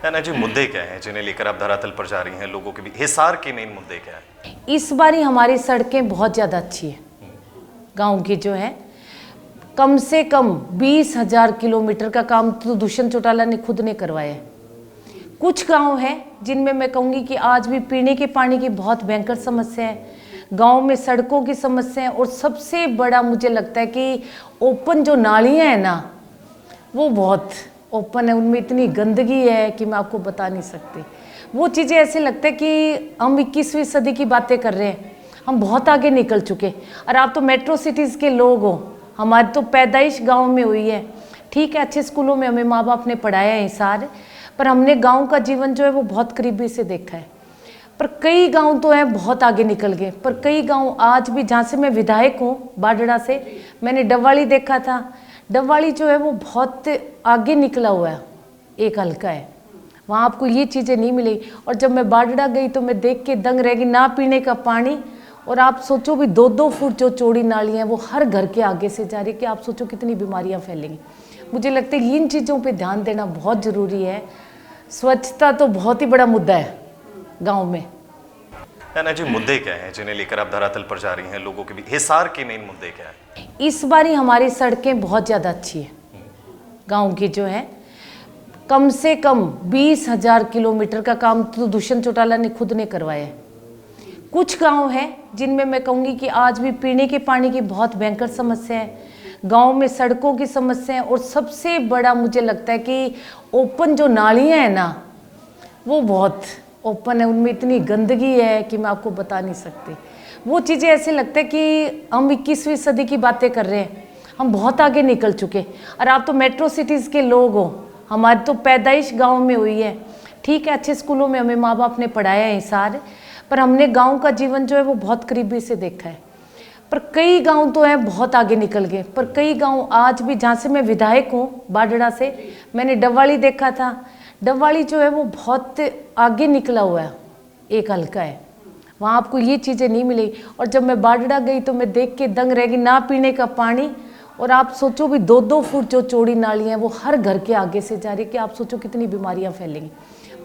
ना जी, मुद्दे क्या हैं जिन्हें लेकर आप धरातल पर जा रही हैं? लोगों के भी हिसार के मेन मुद्दे क्या है? इस बार ही हमारी सड़कें बहुत ज़्यादा अच्छी है। गांव की जो है कम से कम 20,000 किलोमीटर का काम तो दुष्यंत चौटाला ने खुद ने करवाया है। कुछ गांव हैं जिनमें मैं कहूँगी कि आज भी पीने के पानी की बहुत भयंकर समस्या है, गांव में सड़कों की समस्या है, और सबसे बड़ा मुझे लगता है कि ओपन जो नालियाँ हैं ना, वो बहुत ओपन है, उनमें इतनी गंदगी है कि मैं आपको बता नहीं सकती। वो चीज़ें ऐसे लगता है कि हम 21वीं सदी की बातें कर रहे हैं, हम बहुत आगे निकल चुके। और आप तो मेट्रो सिटीज़ के लोग हो, हमारी तो पैदाइश गांव में हुई है। ठीक है, अच्छे स्कूलों में हमें माँ बाप ने पढ़ाया है सारे, पर हमने गांव का जीवन जो है वो बहुत करीबी से देखा है। पर कई गांव तो हैं बहुत आगे निकल गए, पर कई गांव आज भी, जहाँ से मैं विधायक हूँ बाडड़ा से, मैंने डबवाली देखा था। डबवाली जो है वो बहुत आगे निकला हुआ है, एक हल्का है, वहाँ आपको ये चीज़ें नहीं मिलेगी। और जब मैं बाडड़ा गई तो मैं देख के दंग रह गई, ना पीने का पानी, और आप सोचो भी 2-2 फुट जो चौड़ी नालियाँ हैं वो हर घर के आगे से जा रही है, कि आप सोचो कितनी बीमारियाँ फैलेंगी। मुझे लगता है इन चीज़ों पे ध्यान देना बहुत ज़रूरी है। स्वच्छता तो बहुत ही बड़ा मुद्दा है गाँव में। ना जी, मुद्दे क्या हैं जिन्हें लेकर आप धरातल पर जा रही हैं? लोगों के भी हिसार के मेन मुद्दे क्या है? इस बार ही हमारी सड़कें बहुत ज़्यादा अच्छी है। गांव की जो है कम से कम 20,000 किलोमीटर का काम तो दुष्यंत चौटाला ने खुद ने करवाया है। कुछ गांव हैं जिनमें मैं कहूँगी कि आज भी पीने के पानी की बहुत भयंकर समस्या है, गांव में सड़कों की समस्या है, और सबसे बड़ा मुझे लगता है कि ओपन जो नालियाँ हैं ना, वो बहुत ओपन है, उनमें इतनी गंदगी है कि मैं आपको बता नहीं सकती। वो चीज़ें ऐसे लगता है कि हम 21वीं सदी की बातें कर रहे हैं, हम बहुत आगे निकल चुके। और आप तो मेट्रो सिटीज़ के लोग हो, हमारी तो पैदाइश गांव में हुई है। ठीक है, अच्छे स्कूलों में हमें माँ बाप ने पढ़ाया है सारे, पर हमने गांव का जीवन जो है वो बहुत करीबी से देखा है। पर कई गांव तो हैं बहुत आगे निकल गए, पर कई गांव आज भी, जहाँ से मैं विधायक हूँ बाडड़ा से, मैंने डबवाली देखा था। डबवाली जो है वो बहुत आगे निकला हुआ है, एक हल्का है, वहाँ आपको ये चीज़ें नहीं मिलेगी। और जब मैं बाडड़ा गई तो मैं देख के दंग रह गई, ना पीने का पानी, और आप सोचो भी 2-2 फुट जो चौड़ी नालियाँ हैं वो हर घर के आगे से जा रही है, कि आप सोचो कितनी बीमारियाँ फैलेंगी।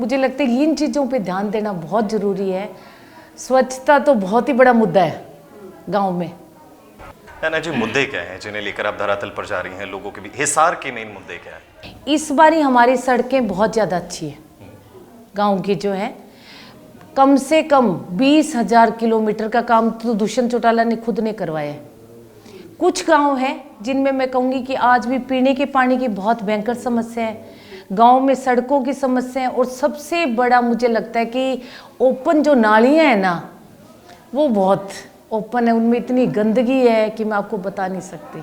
मुझे लगता है इन चीज़ों पे ध्यान देना बहुत ज़रूरी है। स्वच्छता तो बहुत ही बड़ा मुद्दा है गाँव में। ना जी, मुद्दे क्या हैं जिन्हें लेकर आप धरातल पर जा रही हैं? लोगों के भी हिसार के मेन मुद्दे क्या है? इस बार ही हमारी सड़कें बहुत ज़्यादा अच्छी है। गांव की जो है कम से कम 20,000 किलोमीटर का काम तो दुष्यंत चौटाला ने खुद ने करवाया है। कुछ गांव हैं जिनमें मैं कहूँगी कि आज भी पीने के पानी की बहुत भयंकर समस्या है, गांव में सड़कों की समस्या है, और सबसे बड़ा मुझे लगता है कि ओपन जो नालियाँ हैं ना, वो बहुत ओपन है, उनमें इतनी गंदगी है कि मैं आपको बता नहीं सकती।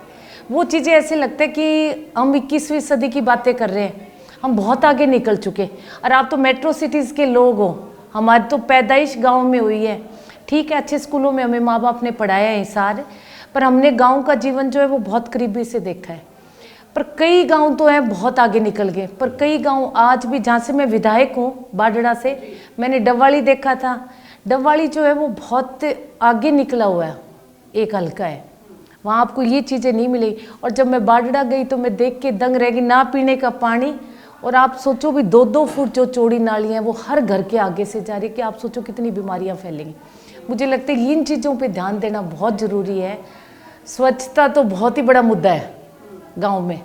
वो चीज़ें ऐसे लगता है कि हम 21वीं सदी की बातें कर रहे हैं, हम बहुत आगे निकल चुके। और आप तो मेट्रो सिटीज़ के लोग हो, हमारी तो पैदाइश गांव में हुई है। ठीक है, अच्छे स्कूलों में हमें माँ बाप ने पढ़ाया है सारे, पर हमने गांव का जीवन जो है वो बहुत करीबी से देखा है। पर कई गांव तो हैं बहुत आगे निकल गए, पर कई गांव आज भी, जहाँ से मैं विधायक हूँ बाडड़ा से, मैंने डबवाली देखा था। डबवाली जो है वो बहुत आगे निकला हुआ है, एक हल्का है, वहाँ आपको ये चीज़ें नहीं मिलेगी। और जब मैं बाडड़ा गई तो मैं देख के दंग रह गई, ना पीने का पानी, और आप सोचो भी 2-2 फुट जो चौड़ी नालियाँ हैं वो हर घर के आगे से जा रही है, कि आप सोचो कितनी बीमारियाँ फैलेंगी। मुझे लगता है इन चीज़ों पे ध्यान देना बहुत ज़रूरी है। स्वच्छता तो बहुत ही बड़ा मुद्दा है गाँव में।